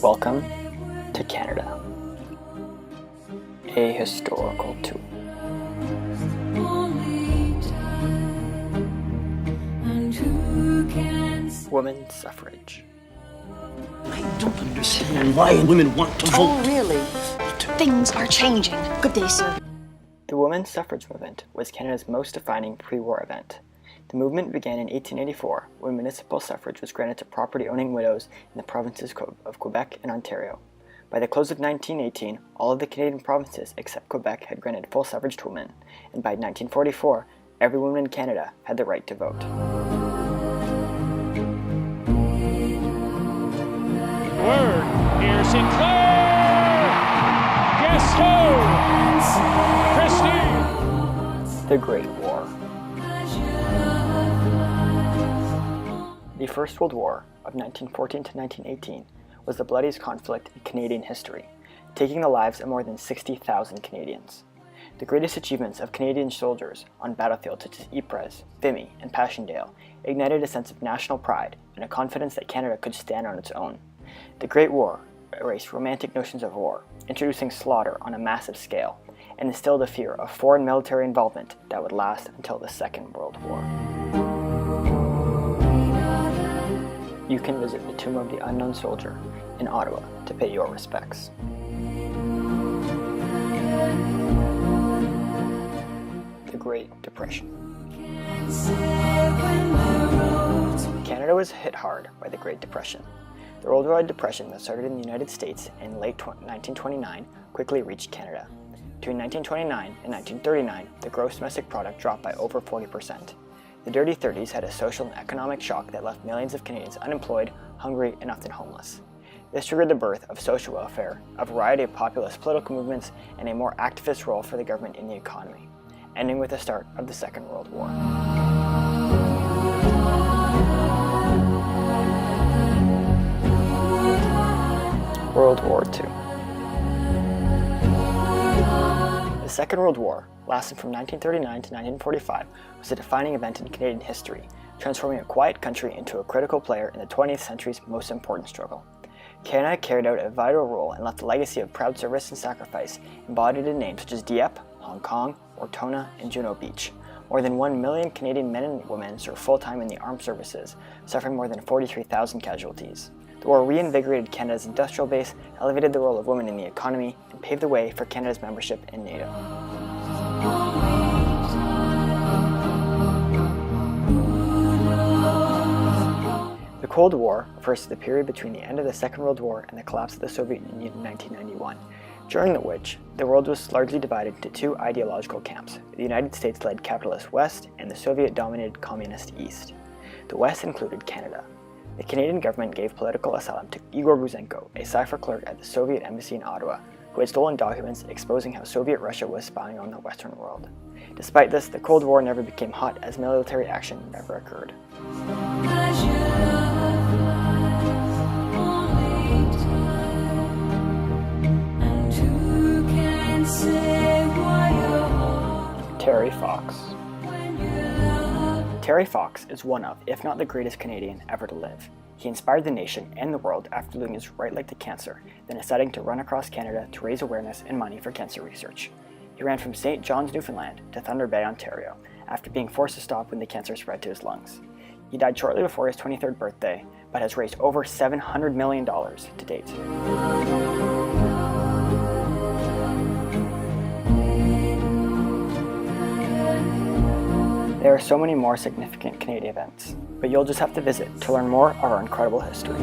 Welcome to Canada, a historical tour. Women's suffrage. I don't understand why women want to vote. Oh, really? Things are changing. Good day, sir. The women's suffrage movement was Canada's most defining pre-war event. The movement began in 1884 when municipal suffrage was granted to property-owning widows in the provinces of Quebec and Ontario. By the close of 1918, all of the Canadian provinces except Quebec had granted full suffrage to women, and by 1944, every woman in Canada had the right to vote. Word, here Sinclair, Gaston, Christie. The Great War. The First World War of 1914 to 1918 was the bloodiest conflict in Canadian history, taking the lives of more than 60,000 Canadians. The greatest achievements of Canadian soldiers on battlefields such as Ypres, Vimy, and Passchendaele ignited a sense of national pride and a confidence that Canada could stand on its own. The Great War erased romantic notions of war, introducing slaughter on a massive scale, and instilled a fear of foreign military involvement that would last until the Second World War. You can visit the Tomb of the Unknown Soldier in Ottawa to pay your respects. The Great Depression. Canada was hit hard by the Great Depression. The worldwide depression that started in the United States in late 1929 quickly reached Canada. Between 1929 and 1939, the gross domestic product dropped by over 40%. The Dirty 30s had a social and economic shock that left millions of Canadians unemployed, hungry, and often homeless. This triggered the birth of social welfare, a variety of populist political movements, and a more activist role for the government in the economy, ending with the start of the Second World War. World War II. The Second World War, lasting from 1939 to 1945, was a defining event in Canadian history, transforming a quiet country into a critical player in the 20th century's most important struggle. Canada carried out a vital role and left a legacy of proud service and sacrifice embodied in names such as Dieppe, Hong Kong, Ortona, and Juno Beach. More than 1 million Canadian men and women served full-time in the armed services, suffering more than 43,000 casualties. The war reinvigorated Canada's industrial base, elevated the role of women in the economy, and paved the way for Canada's membership in NATO. The Cold War refers to the period between the end of the Second World War and the collapse of the Soviet Union in 1991, during which the world was largely divided into two ideological camps, the United States-led capitalist West and the Soviet-dominated communist East. The West included Canada. The Canadian government gave political asylum to Igor Buzenko, a cipher clerk at the Soviet embassy in Ottawa, who had stolen documents exposing how Soviet Russia was spying on the Western world. Despite this, the Cold War never became hot as military action never occurred. Terry Fox. Terry Fox is one of, if not the greatest Canadian ever to live. He inspired the nation and the world after losing his right leg to cancer, then deciding to run across Canada to raise awareness and money for cancer research. He ran from St. John's, Newfoundland to Thunder Bay, Ontario, after being forced to stop when the cancer spread to his lungs. He died shortly before his 23rd birthday, but has raised over $700 million to date. There are so many more significant Canadian events, but you'll just have to visit to learn more of our incredible history.